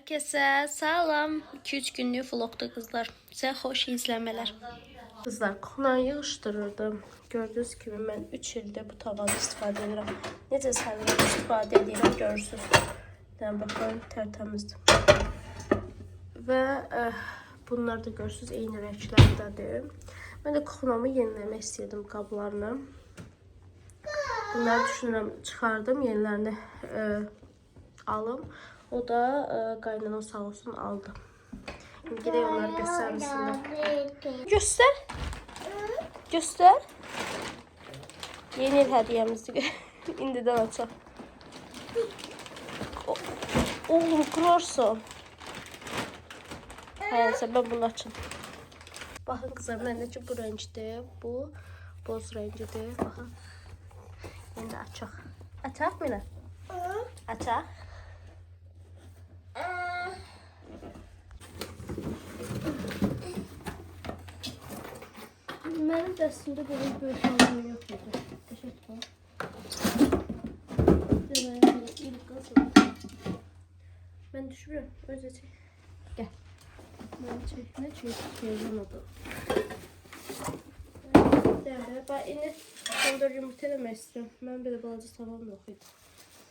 Herkese salam. 2-3 günlük vlogda qızlar. Sizə xoş izləmələr. Qızlar, kuxlanı yığışdırırdım. Gördüyünüz kimi mən 3 ildir bu tavada istifadə edirəm. Necə səvirəm istifadə edirəm görürsünüz. Baxın, tərtəmizdir. Və bunlar da görürsünüz eyni rənglərdədir. Mən də kuxlamı yeniləmək istəyirdim qablarını. Bunları düşünürəm çıxardım, yenilərini alım. O da qaynana sağ olsun aldı. Şimdi gidelim onları göstərmişsinlər. Göstər. Göstər. Yeni il hədiyəmizi indidən açaq. Oğlum qırarsan. Hayalsə ben bunu açım. Baxın qızlar, məndəki bu rəngdir. Bu boz rəngidir. Baxın. Şimdi açaq. Açaq mı? Açaq. Mənim dəstində belə böyük alım yox idi. Təşəkkür. Mən düşürəm, özə çək. Gəl. Mən çəkmə, çəkəcəm o da. Dəmir, bax, indi kondor yumurta eləmək istəyirəm. Mən belə balaca tavam yox idi.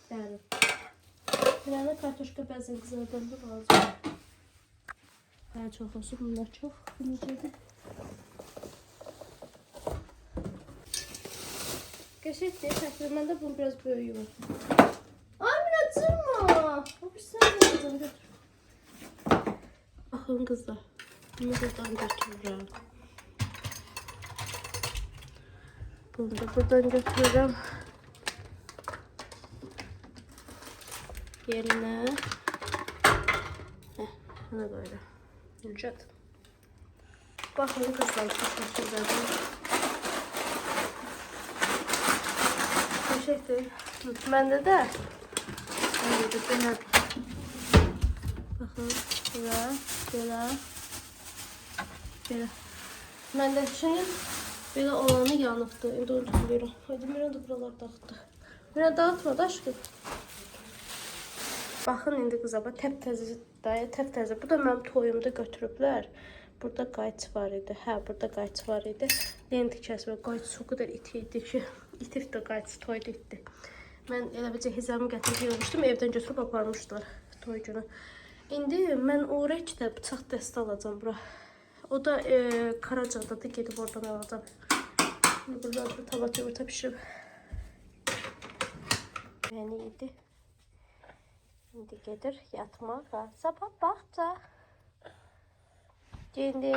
Dərim. Bilənə kartoşka bəzən qızardanda lazım. Hə, çox olsun, bunlar çox. Bu necədir? Qəşəkdir, təxmin məndə bunun biraz böyüyü var. Ay, mən açırma. O bir sən buradan götür. Baxın qızlar, bunu buradan götürürəm. Bunu da buradan götürürəm. Yerinə. Buna böyle. Yumuşat. Baxın qızlar, çok güzeldir. Teşekkür. Məndə də belədir. Baxın, belə. Məndə şimdi belə olanı yanıqdır. İndi onu tutuluyorum. Hadi Miran da buralar dağıtdı. Miran dağıtma da aşkım. Baxın indi qızaba təp-təzə. Bu da mənim toyumda götürüblər. Burada qayçı var idi. Hə, burada qayçı var idi. Lenti kəsmə qayçı o qədər iti idi ki, itif də qayçı toyda itdi. Mən elə bir cəhizəmi gətirib yığmışdım, evdən götürüb aparmışdılar toy günü. İndi mən o rəngdə bıçaq dəsti alacağam bura. O da Karacadadır, gedib oradan alacağım. Buradan da tabak yumurta pişirib. Yəni idi. Şimdi gedir yatmağa. Sabah baxca. Şimdi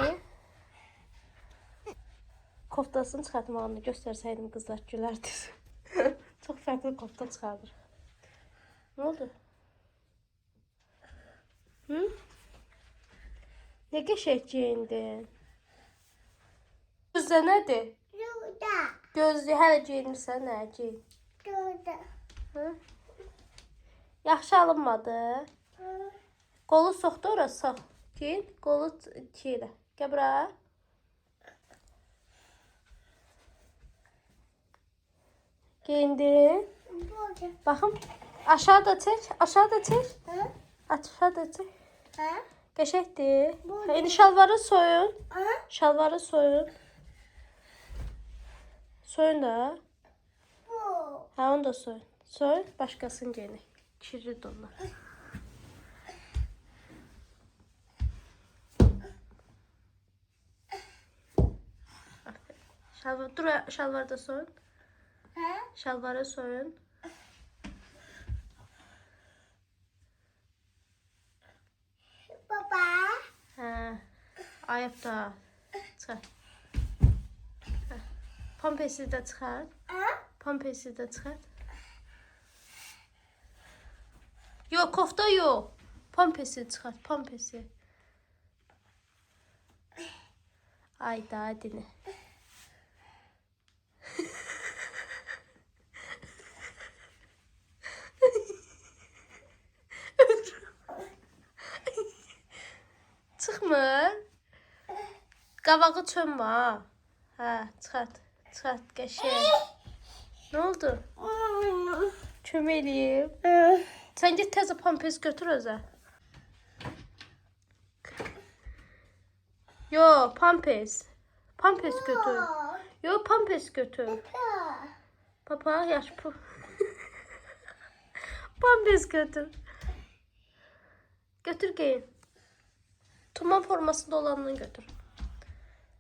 koftasını çıxartmağını göstərsəydim qızlar gülərdi. Çox fərqli kofta çıxardır. Ne oldu? Hı? Ne qəşəng geyindin? Gözdə nədir? Gözlü hələ geyinmirsən, nə giyin? Hı? Yaxşı alınmadı. Qolu soxdu orası, sox. Giyin, qolu çiyilə. Gəl bura. Giyindin. Baxın, aşağı da çək, aşağı da çək. Aşağı da çək. Qəşəkdir. İndi şalvarı soyun. Şalvarı soyun. Soyun da. Hə, onu da soyun. Soyun, başqasını giyinik. Kirli donlar. Şalvar, dur, şalvarı da soyun. Şalvarı soyun. Baba. Hə, ayıb da çıxar. Pompesi də çıxar. Pompesi də çıxar. Yok, kofta yok. Pompesi çıxar, pompesi. Ay da dini. Çıxmır. Qavağı çönmə. Hə, çıxart, qəşəng. Ne oldu? Kömək eləyim. Sen git təzə pampers götür özə. Yo, Pampers. Pampers götür. Yo, Pampers götür. Papa yaş bu. Pampers götür. Götür giyin. Tuman formasında olanını götür.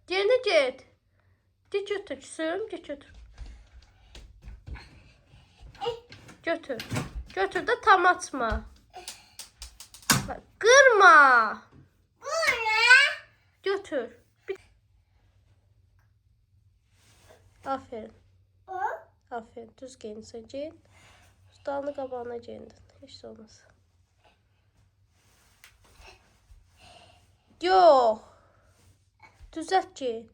Yerine git. Git götür. Sürüm git götür. Götür. Götür de tam atma. Bak, kırma. Götür. Aferin. Aferin. Düz giyinsin. Giyin. Dağını qabağına giyindin. Hiç de olmaz. Yox. Düzelt giyin.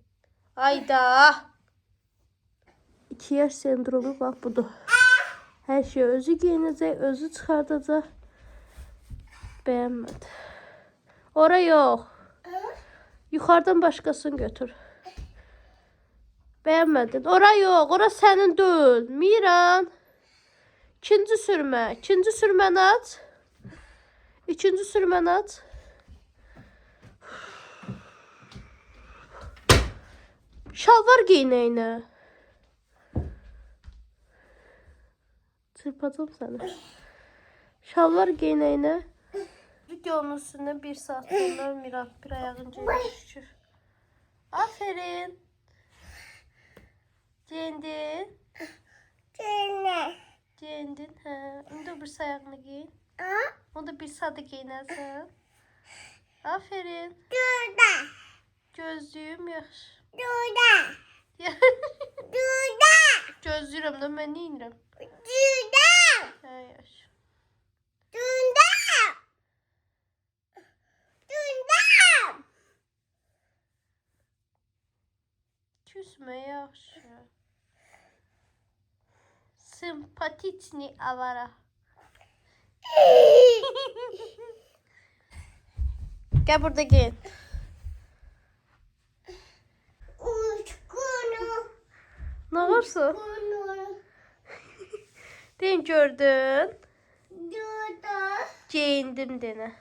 Ayda. 2 yaş sendromu bax budur. Hər şey özü giyinəcək, özü çıxardacaq. Bəyənmədi. Ora yox. Yuxarıdan başqasını götür. Bəyənmədin. Ora yox. Ora sənin deyil. Miran. İkinci sürmə. İkinci sürməni aç. İkinci sürməni aç. Şalvar giynəyinə. Çırpacağım səni. Şalvar giynəyinə. Videonun üstündə 1 saat sonra Miran bir ayağınca düşür. Aferin. Giyindin. Giyindin. Hə. İndi bir ayağını giyin. Onu bir saat giyinərsən. Aferin. Gözlüyüm yaxşı. Gözlüyürəm də mən neyinirəm? Hə, yaxşı. Küsmə yaxşı. Sympatiçni avara. Gel burada giyin. Ne varsa? Den gördün. Giyindim dene.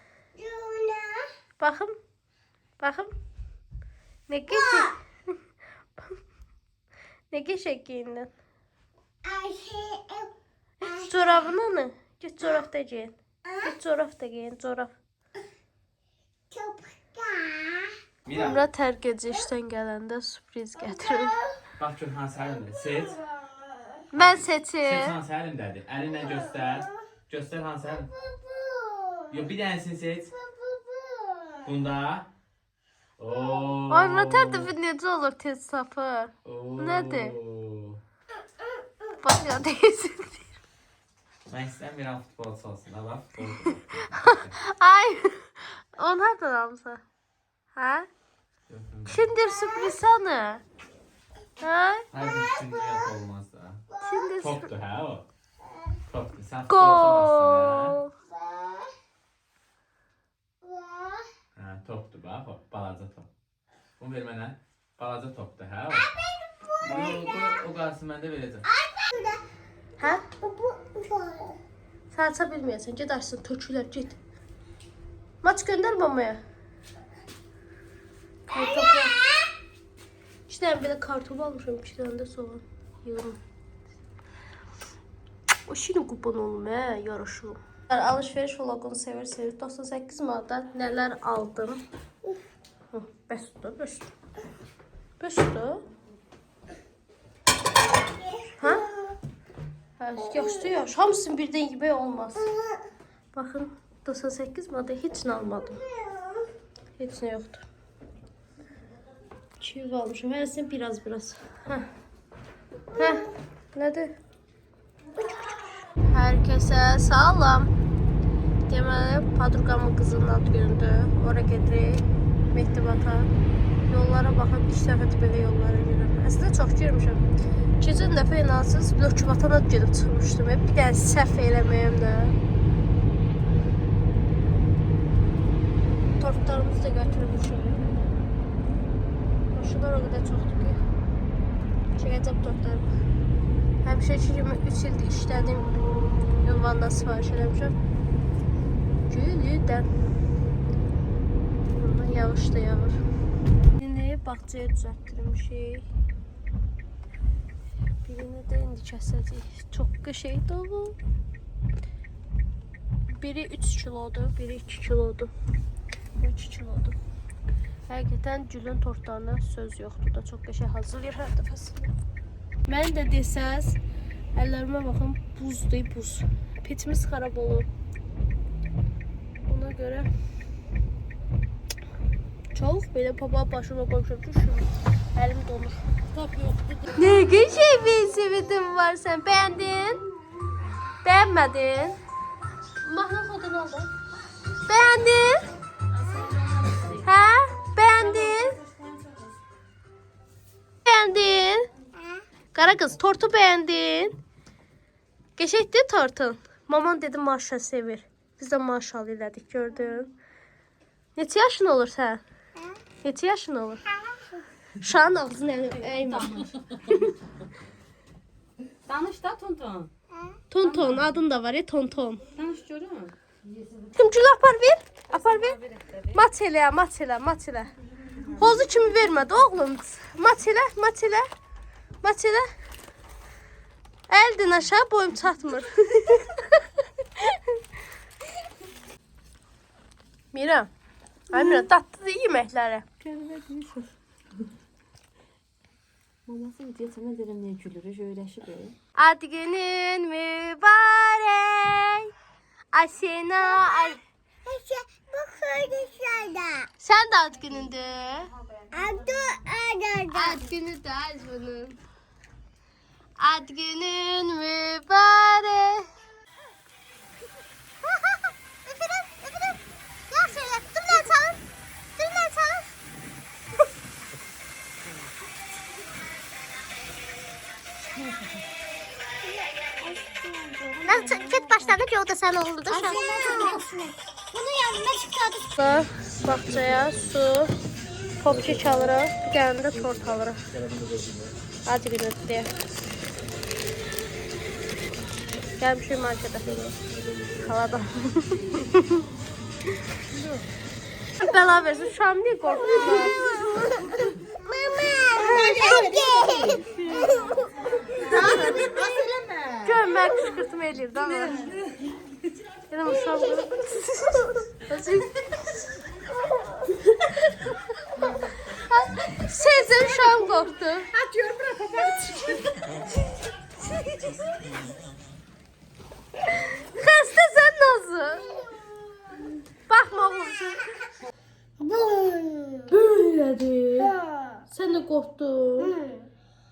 Bakım. Bakım. Ne geçek? Ne geçek giyindin? Çorabını mı? Git çorap da giyin. Git çorap da giyin. Çorap. Ümrə tərk edici işdən gələndə sürpriz gətirir. Bax gör hansı əlimdə. Seç. Mən Seç seçim. hansı əlimdədir. Əlinlə göstər. Göstər hansı əlim. Yox, bir dənəsini seç. Bunda. Oo. Ay, Ümrə tərtibi necə olur tez sapır? Nədir? Bax ya deyilsin. Mən istəmirəm futbolçu olsun. Ha, bax futbolçu. Ay, onu hardan almışsın? Ha? Kinder sürpriz sana. Ha? Hər bir düşüncəyət olmaz da. Kinder sürpriz. Topdur, hə o? Topdur. Sən futbolçu olmazsın, Gol. hə? Hə, topdur, bax o. Balaca top. Bunu ver mənə. Balaca topdur, hə o? O qalsın, mən də verəcəm. Hə? Sən aça bilməyəsən. Ged açsın, tökülər, ged. Maç göndər mamaya. Kartofu. 2 tane belə kartofu almışam, 2 tane də soğan. Yığım. O şimdi kupon olum, yarışım. Alışveriş vlogunu sevir. 98 manatdan nələr aldım. Bəsdir. Ha? Yaxşı. Hamısını birdən yemək olmaz. Baxın, 98 manata heç nə almadım. Heç nə yoxdur. 2 almışım. Hərəsini biraz. Hə. Nədir? Herkese salam. Deməli, padruqamın qızının ad günüdür. Ora gedirik. Mehtibata. Yollara baxıb 2 dəfədir belə yollara girirəm. Əslində çox girmişəm. Keçən dəfə inansız Löküvatana gedib çıxmışdım. Bir dənə səhv eləməyəm də. Tortlarımızı da götürmüşüm. Şunlar o qədər çoxdur ki. Çəkəcəm tortlarımı. Həmişəki kimi 3 ildir işlədim. Ünvandan sifariş eləmişəm. Gülüdən. Bundan yağış da yağır. bağçaya düzəltdirmişik. Birini də indi kəsəcəyik. Çox qəşəngdir o. Biri 3 kilodur, biri 2 kilodur. Bu 2 kilodur. Həqiqətən Gülün tortlarına söz yoxdur da. Çox qəşəng hazırlayır hər dəfəsində. Mən də desəz, əllərimə baxın, buzdur, buz. Petimiz xarab olur. Ona görə çox belə papa başıma qoymuşam ki, əlim donur. Top yoxdur. Nə qəşəng bir sivitin var sən, bəyəndin? Bəyənmədin? Mahnı fotonu aldın. Bəyəndin? Hə? Bəyəndin? Bəyəndin? Qara qız, tortu bəyəndin? Qəşəngdir tortun. Maman dedi Maşa sevir. Biz də Maşalı elədik, gördün. Neçə yaşın olur sən? Neçə yaşın olur? Şahın ağzını əymə. Danış da Tonton. Tonton adın da var ya, Tonton. Danış görüm. Gül apar ver. Apar ver. Mat elə, mat elə, mat elə. Hozu kimi vermədi oğlum. Mat elə, mat elə. Mat elə. Əldin aşağı, boyum çatmır. Mira. Ay Mira, tatlıdır yeməkləri. Maması video çəkmə deyirəm niyə gülür, öyrəşib. Ad günün mübarək. Asena. Bu kırışlarda. Sən də ad günündür. Adı arada. Ad günü də bunun. Ad günün mübarək. Öpürüm, öpürüm. Gel şöyle. Dur lan çalın. Dur lan çalın. Ben tek başlarına ki o da sen oldu da şu an. Bunu yanına çıkardı. Bağçaya su, popçu alırıq, bir dənə də tort alırıq. Ad günüdür deyə. Gəlmişik markete. Halada. Bəla versin, şu an niyə qorxursan? Mama. Gör, mən qışqırtma eləyir, da var. Gələm uşaq. Sezim şu an qorxdu. Atıyorum bırak kapağı çıkıyor. Xəstəsən nasıl? Baxma vursun. Böylədir. Sən də qorxdun.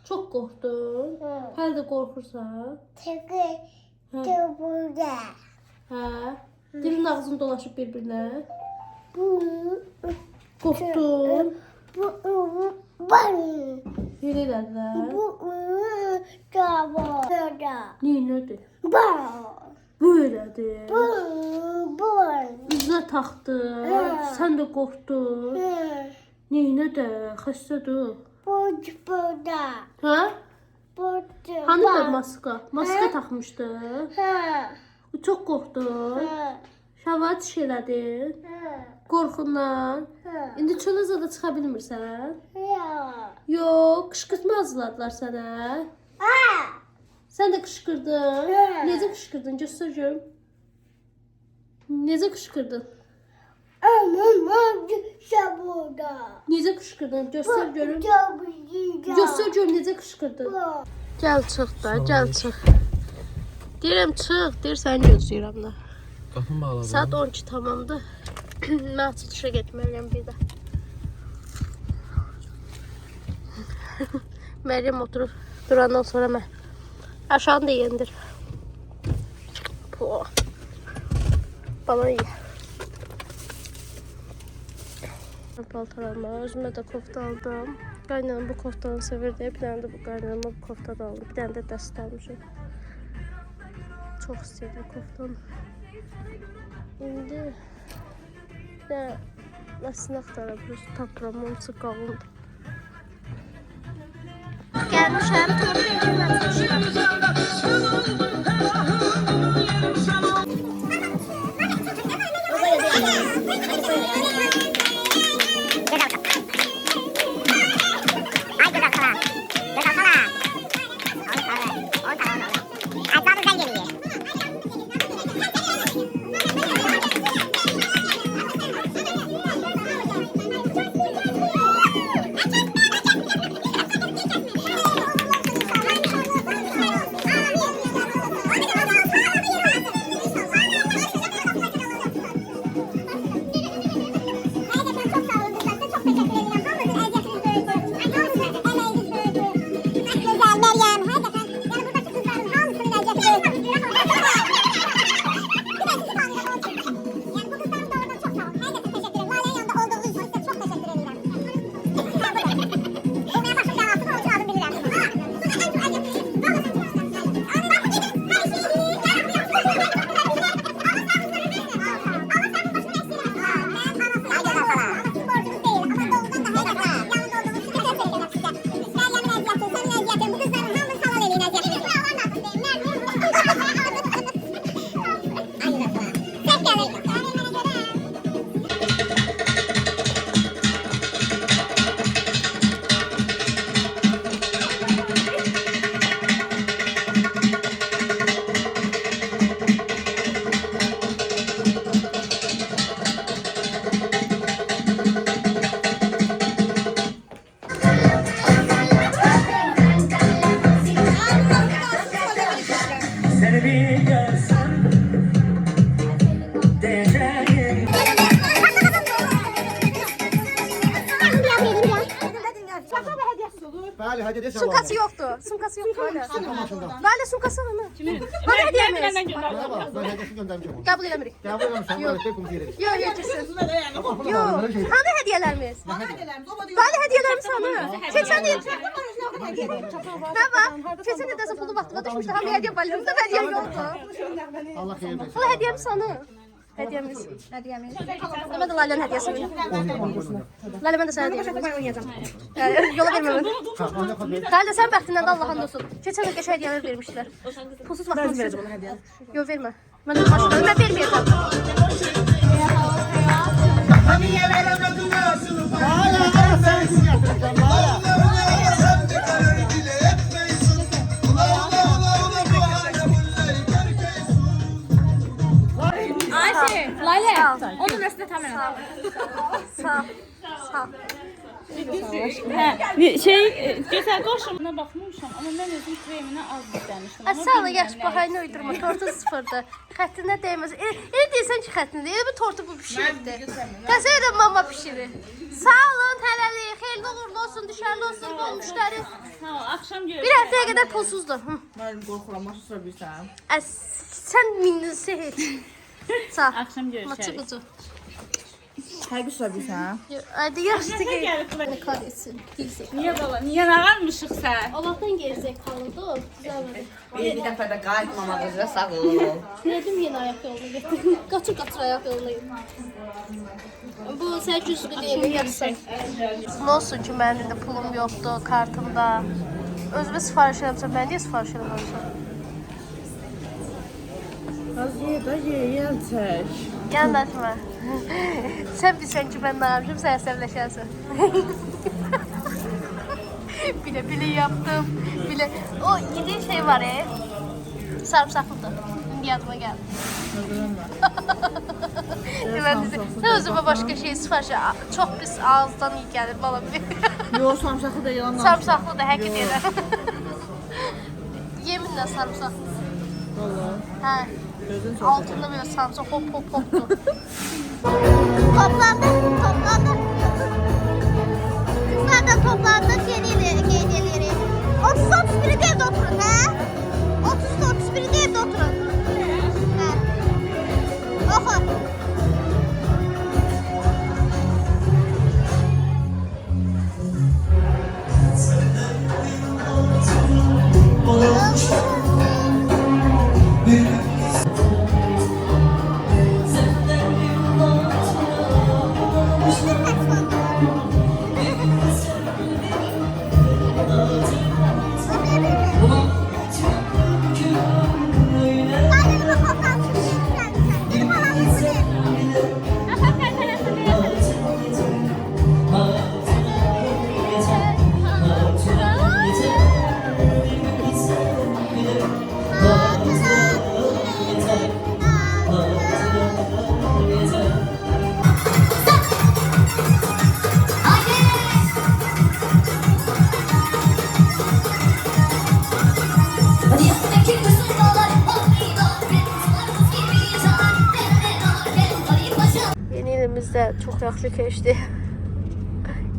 Çox qorxdun. Hələ də qorxursan. Tıkı. Burada. Hə? Dilin ağzın dolaşıb bir-birinə. Bu. Qorxdun. Bu. Elə elədilər. Bu. Burada. Neynədir? Bu. Böylədir. Bu. Üzünə taxdı. Sən də qorxdun. Neynədir? Xəstədir. Burada. Hə? Burada. Hani da maska? Maska taxmışdı. Ha. Çox qorxdun. Şəvət şeylədin. Qorxundan. İndi çölə zada çıxa bilmirsən. Yox, qışqırtma hazırladılar sənə. Sən də qışqırdın. Necə qışqırdın? Göstər görüm. Necə qışqırdın? Burada. Necə qışqırdın? Göstər görüm. Göstər görüm necə qışqırdın. Gəl çıx da, gəl çıx. Deyirəm çıx, deyir səni gözləyirəm də. Qapını bağladım. Saat 12 tamamdır. Mən açılışa getməliyəm bir də. Məryəm oturur. Durandan sonra mən aşağını da yendir. Puh. Bana iyi. Paltar alma. Özümə də kofta aldım. Qaynanam bu koftanı sevir deyə bir dənə də bu qaynanama bu kofta da aldım. Bir dənə də dəst almışım. Çox istəyirəm koftanı. İndi də nəsin axtarabiliriz, tapıram, onca qalındır. Gəlmişəm, tortun Lale hadi de Sumkası yoxdur. Sumkası yoxdur Lale. Lale sumkası var mı? Kimin? Hadi hediyemiz. Ben hediyesini göndermişim. Qəbul eləmirik. Qəbul edirəm, sən var, kum diyelim. Yox, yox, kesin. Yox. Hani hediyelerimiz? Hani hediyelerimiz hanı? Keçen il. Ne var? Keçen il dəsə pulu vaxtıma düşmüşdü. Hani hediye balonunda hediye yoktu. Allah xeyir versin. Pulu hediyemiz hanı? Hediyemiz. Hemen de Lale'nin hediyesi. Lale ben de sana hediyem. Yola vermem ben. Lale sen bəxtindən də Allah'ın olsun. Keçen il qəşə hediyeler vermişler. Pulsuz vaxtımız düşmüşdü. Yox vermə. Mən də başlayayım. Mən verməyəcəm. Ayşe, Lale. Onun üstüne tam Sağ ol. Sağ ol. Geçen koşumuna bakmışam ama ben özüm kremine az istemiştim. Sağ ol, yaxşı bahayını uydurma. Tortu sıfırdı. Xəttinə dəyməz. Elə deyirsən ki, xəttinə deyil. Bu tortu bu pişirirdi. Qəsəyə də mama pişirir. Sağ olun, hələlik. Xeyirli uğurlu olsun, düşərli olsun, bol müştəri. Sağ ol, akşam görüşürüz. Bir həftəyə qədər pulsuzdur. Mənim qorxuram, maşın sürə bilsən. Sən mindirsə heç. Sağ ol. Akşam görüşürüz. Maçı qucu. Həqiqi sürə bilsən. Hadi yaxşı ki. Niye baba? Niye ağarmışıq sən? Allah'tan gerizekalıdır. Güzel. Bir dəfə də qayıtmamaq üzrə sağ ol. Dedim yeni ayak yoluna getirdim. Katır ayak yoluna getirdim. Bu sen cüzgü değil, yarısı. Ne olsun ki benim de pulum yoktu kartımda. Özüme sipariş yapsam ben niye sipariş yapmışım? Az ye də yeyən çək. Yandaşma. Sen bilsen ki ben ne yapmışım, sen sevleşersin. bile yaptım. Bile. O yediğin şey var ya. Sarımsaklıdır. Şimdi yadıma geldi. Ben özüme başka şey sipariş çok pis ağızdan iyi gelir bana bir. Yox, sarımsaqlı da yalan. Sarımsaklı da həqiqət edirəm. Yeminlə sarımsaklı. Vallahi. Hə. Gözün çox. Altında böyle sarımsak hopdu. Toplandık. Kızlar da toplandık geceleri. 30-31'de evde oturun ha? 30-31'de evde oturun. Ha. Oku. Bizdə çox yaxşı keçdi.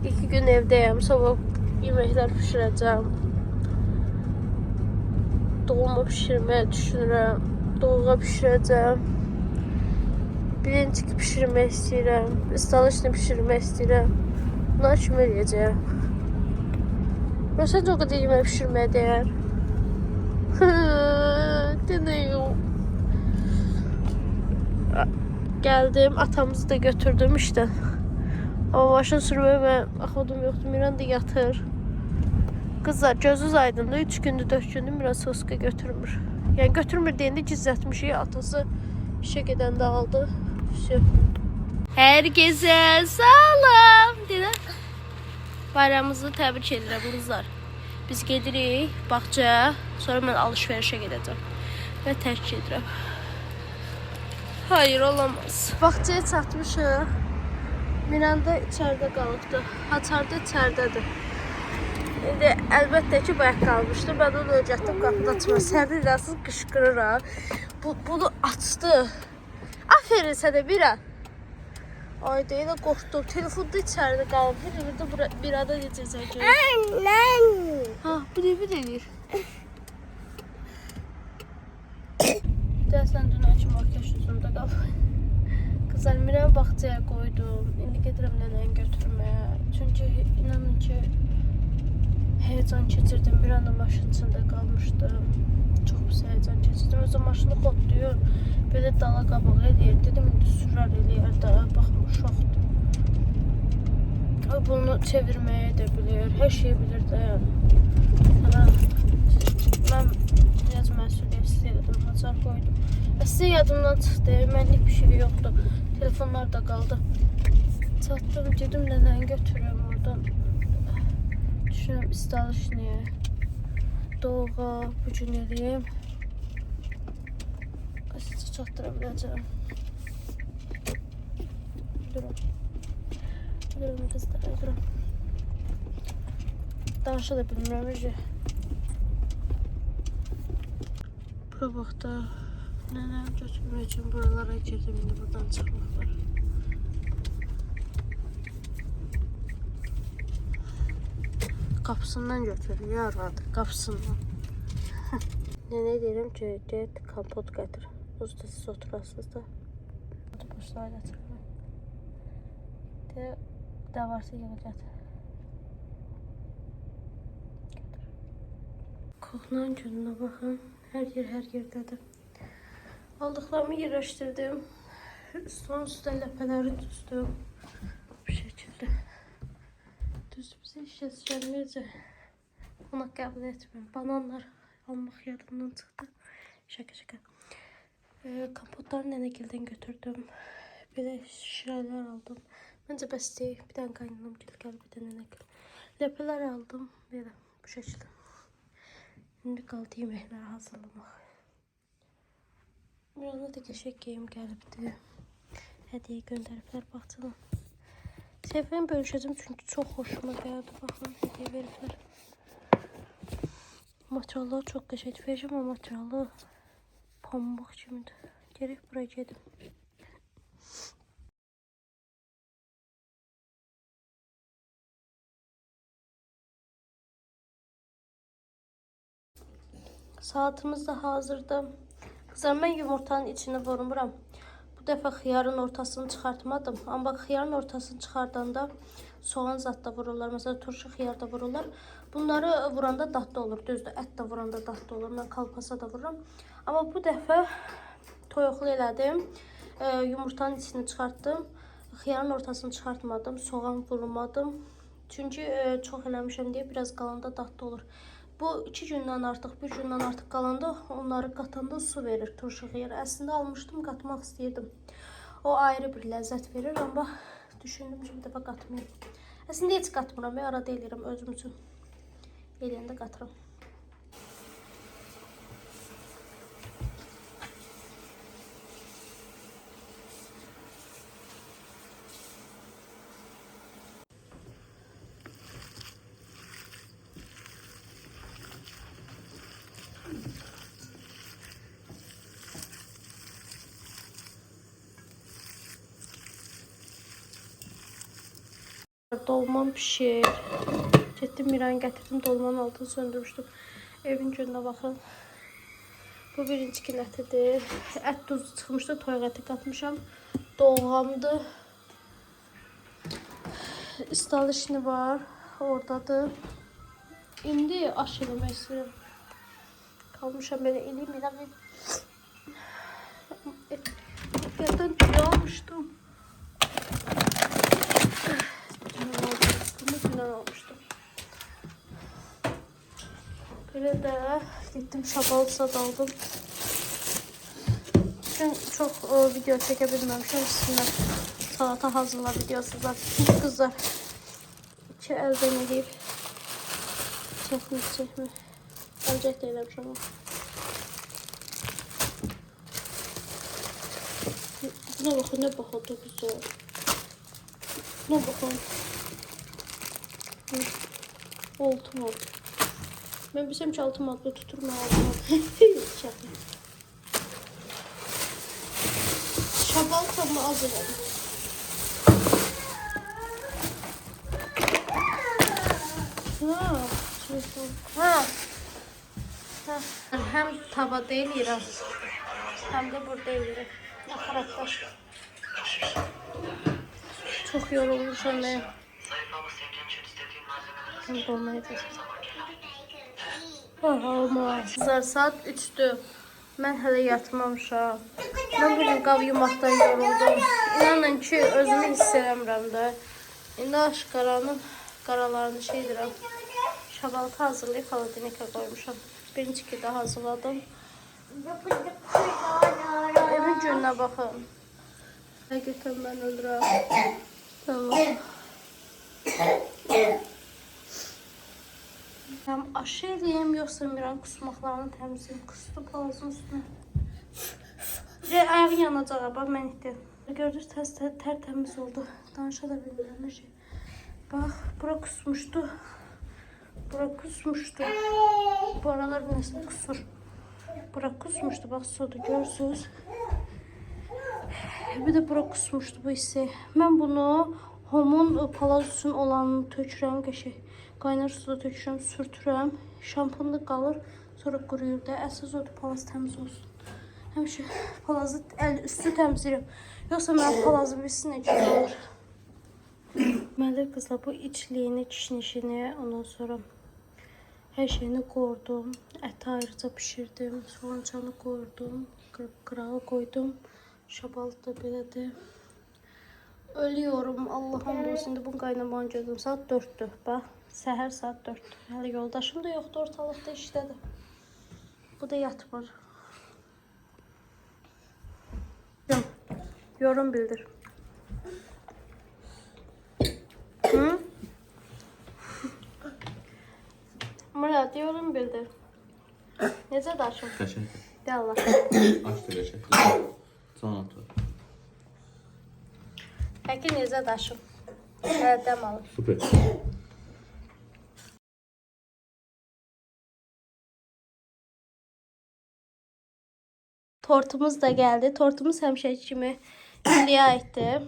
2 gün evdəyəm. Sabah yeməklər pişirəcəm. Dolma pişirməyə düşünürəm. Dolğa pişirəcəm. Birinci pişirmək istəyirəm. İstaloçni pişirmək istəyirəm. Bunlar kimi eləyəcəm. Məsələn, o qədər yemək pişirməyə dəyər. Denə yox. Geldim, atamızı da götürdüm işte. Ama maşın sürmeye ben axotum yoktu. Miran da yatır. Kızlar gözünüz aydındır. 3 gündür 4 gündür Miran Soska götürmür. Yani götürmür deyəndə gizlətmiş. Atası işe gedəndə aldı. Herkese salam. Deyək. Bayramımızı təbrik edirəm kızlar. Biz gedirik bağçaya. Sonra mən alışverişe gedəcəm. Və tərk edirəm. Hayır olamaz. Bağçaya çatmışıq. Miran da içeride qalıbdı. Haçar da içəridədir. İndi əlbəttə ki, bayaq qalmışdı. Ben onu öcətdim qapını açma. Sərdərsiniz qışqırıram. Bunu açdı. Aferin sənə Miran. Ay deyil də qorxdum. Telefonda içəridə qalıb. Bir də bir ada necəsə gör. Anne. Ha, bu ne bilir? Dersen dün açım makyaj yüzümdə qalıb. Qızlar, Mirəmi bağçaya qoydum. İndi gedirəm nənəni götürməyə. Çünki inanın ki, heyecan keçirdim. Bir anda maşın içində qalmışdım. Çox pis heyecan keçirdim. Özü maşını xotlayır. Belə dala qabağa eləyir. Dedim, indi sürər eləyər də. Baxın, uşaqdır. Bunu çevirməyə də bilir. Hər şeyi bilir də yəni. Mən biraz məsuliyyətsiz elədim. Haçar qoydum. Sizə yadımdan çıxdı. Mənlik bir şey yoxdur. Telefonlar da qaldı. Çatdım, dedim nənəni götürürəm oradan. Düşünürəm, istalış niyə? Doğğa, bu gün eləyim. Sizə çatdıra biləcəm. Durun. Durun kızlar, durun. Danışa da bilmirəm, öyle. Bura bax da, nənəm götürmək üçün buralara girdim, indi buradan çıxmaq var. Qapısından götürür, yaradı, qapısından. Nənə deyirəm ki, get kompot gətir. Uzda siz oturasınız da. Başlayla çıxma. Də varsa yığı gətir. Koklan gününə baxın. Hər yerdədir. Aldıqlarımı yerləşdirdim. Son üstə ləpələri düzdüm. Bu şəkildə. Düzdür, bizə işləsi gəlməyəcək. Ona qəbul etmirəm. Bananlar almaq yadımdan çıxdı. Şaka. Kompotları nənəgildən götürdüm. Belə şirələr aldım. Məncə bəs deyil. Bir dənə qaynanam gil gəlib, bir dənə nənəgil. Ləpələr aldım. Belə bu şəkildə. İndi qaldı yeməkləri hazırlamaq. Bir anda da qəşəng geyim gəlibdi. Hədiyyə göndəriblər bağçadan. Sevgimi bölüşəcəm çünki çox xoşuma gəldi. Baxın, hədiyyə veriblər. Materiallar çox qəşəng. Pijama materialı pamuk kimidir. Gerək buraya gedim. Saatimiz de hazırdı. Kızlar, mən yumurtanın içini vurmuram. Bu dəfə xiyarın ortasını çıxartmadım. Amma xiyarın ortasını çıxardanda soğan zat da vururlar. Mesela turşu xiyar da vururlar. Bunları vuranda dadlı olur. Düzdür, ət də vuranda dadlı olur. Mən kalpasa da vururam. Amma bu dəfə toyuqlu elədim. Yumurtanın içini çıxartdım. Xiyarın ortasını çıxartmadım. Soğan vurmadım. Çünki çox eləmişəm deyə biraz qalanda dadlı olur. Bu 2 gündən artıq, 1 gündən artıq qalanda onları qatanda su verir turşu xiyarı. Əslində almışdım, qatmaq istəyirdim. O ayrı bir ləzzət verir, amma düşündüm ki, bir dəfə qatmayayım. Əslində heç qatmıram, arada eləyirəm özüm üçün. Eləyəndə qatıram. Dolmam pişir. Getdim Miran gətirdim, dolmanın altını söndürmüşdüm. Evin gününə baxın. Bu birinci qilətidir. Ət duzu çıxmışdı, toyuq əti qatmışam. Dolğamdır. İstalışını var, oradadır. İndi aş eləmək istəyirəm. Kalmışam belə eləyim. Yerdən tüy almışdım. Almıştım. Böyle de gittim şabalı sad aldım. Bugün çok video çekebilmemişim. Üstünden salata hazırla videosu var. Çünkü kızlar 2 elden eləyib çəkmi. Əlcək də eləmişəm o. Buna baxın, nə baxadı güzel. Buna baxın. Oltum oldu. Ben bilsem ki altım adlı tuturum aldım. Şabal tadını az elədim. həm tavada eləyirəm, həm də burada eləyirəm. Aparatda. Çox yorulmuşam mən. Həm dolmayacaq. Kızlar, saat 3'dür. Mən hələ yatmamışam. Mən bugün qav yumaqdan yoruldum. İnanın ki, özümü hiss eləmirəm də. İndi aşqaranın qaralarını şey edirəm. Şabaltı hazırlayıb xaladenikə qoymuşam. Birinci ki də hazırladım. Evin gününə baxın. Həqiqətən mən ölürəm. Tamam. Hem aşı eləyim, yoxsa Miran kusmaqlarını təmizləyim. Kustu palazın üstünə. Ayağın yanacaq, bax mən etdim. Gördünüz, tərtəmiz oldu. Danışa da bilmirəm. Bax, bura kusmuşdu. Bura kusmuşdu. Bu aralar bir nəsə kusur. Bura kusmuşdu, bax sodu görürsünüz. Bir də bura kusmuşdu bu hissi. Mən bunu Homun palaz üçün olanını tökürəm, qəşəng. Qaynar suda tökürəm, sürtürəm. Şampunlu qalır, sonra quruyur da. Əsas odur, palaz təmiz olsun. Həmişə palazı üstü təmizləyirəm. Yoxsa mənim palazı bilsin necə qalır. Məndə qızlar bu içliyini, kişnişini, ondan sonra hər şeyini qoydum. Əti ayrıca pişirdim, soğancanı qoydum, qırağı qoydum. Şabalı da belədir. Ölüyorum, Allah'ım olsun. Şimdi bunu qaynamağını gördüm. Saat 4'dür. Bax, səhər saat 4'dür. Hələ yoldaşım da yoxdur, ortalıqda işlədir. Bu da yatmır. Yorum bildir. Hı? Murat, yorum bildir. Necə daşım? Qəşəngdir. De Allah. Açdı qəşəngdir. Son otur. Peki necə daşım? Hərdən alır. Super. Tortumuz da geldi. Tortumuz həmişəki kimi Juliyə aiddir.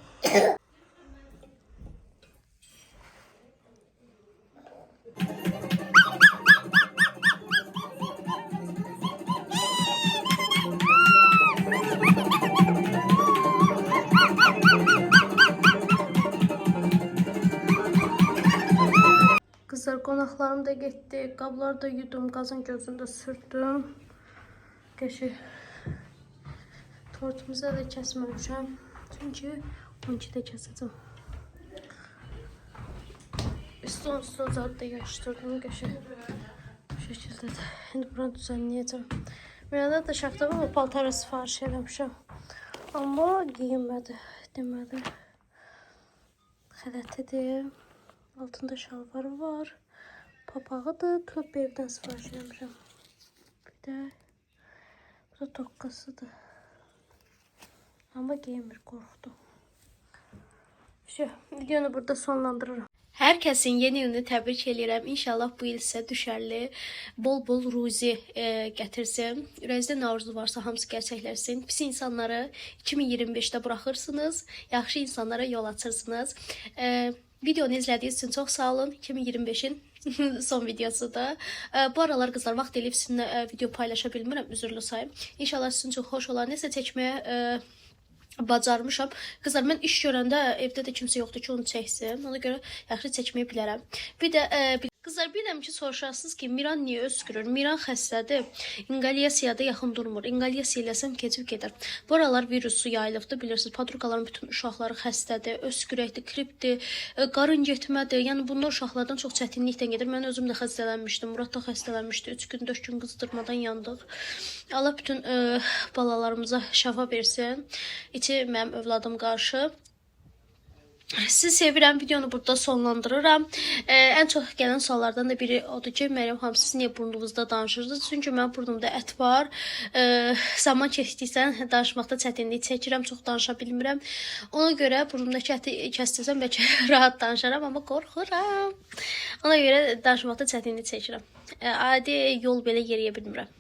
Kızlar, qonaqlarım da getdi. Qablar da yudum, qazın gözündə sürdüm. Qəşəng. Tortumuzu da kəsməmişəm. Çünki 12-də kəsəcəm. Üstün zad da yaşdırdım. Qəşəng. Bu şəkildədir. İndi buranı düzənləyəcəm. Miranda da şaxtağı və paltarı sifariş eləmişəm. Amma giyinmədi. Demədi. Xələtidir. Altında şalvarı var. Papağıdır. Club evdən sifariş eləmişəm. Bir də bu da tokkasıdır. Ama giyinmir, qorxdu. Videonu burada sonlandırırım. Hər kəsin yeni ilini təbrik edirəm. İnşallah bu il sizə düşərli, bol-bol ruzi gətirsin. Ürəyinizdə nə arzu varsa hamısı gerçəkləşsin. Pis insanları 2025-də buraxırsınız. Yaxşı insanlara yol açırsınız. Videonu izlədiyiniz üçün çox sağ olun. 2025-in son videosudur. Bu aralar qızlar vaxt eləyib sizinlə video paylaşa bilmirəm. Üzrlü sayım. İnşallah sizin üçün xoş olan nəsə çəkməyə bacarmışam. Qızlar, mən iş görəndə evdə də kimsə yoxdur ki, onu çəksin. Ona görə yaxşı çəkməyə bilərəm. Bir də qızlar, bilirəm ki, soruşarsınız ki, Miran niyə öskürür? Miran xəstədir. İnqalyasiyada yaxın durmur. İnqalyasiya eləsəm keçib gedər. Bu aralar virusu yayılıbdır, bilirsiniz. Padrukaların bütün uşaqları xəstədir, öskürəkdir, kripdir, qarın getmədir. Yəni bunlar uşaqlardan çox çətinliklə gedir. Mən özüm də xəstələnmişdim. Murat da xəstələnmişdi. 3 gün, 4 gün qızdırmadan yandıq. Allah bütün balalarımıza şəfa versin. İçi mənim övladım qarşı. Sizi sevirəm. Videonu burada sonlandırıram. Ən çox gələn suallardan da biri odur ki, Məryəm xanım, siz niyə burnunuzda danışırsınız? Çünki mənim burnumda ət var. Zaman keçdikcə danışmaqda çətinlik çəkirəm, çox danışa bilmirəm. Ona görə burnumdakı əti kəsdirsəm bəlkə rahat danışaram, amma qorxuram. Ona görə danışmaqda çətinlik çəkirəm. Adi yol belə yeriyə bilmirəm.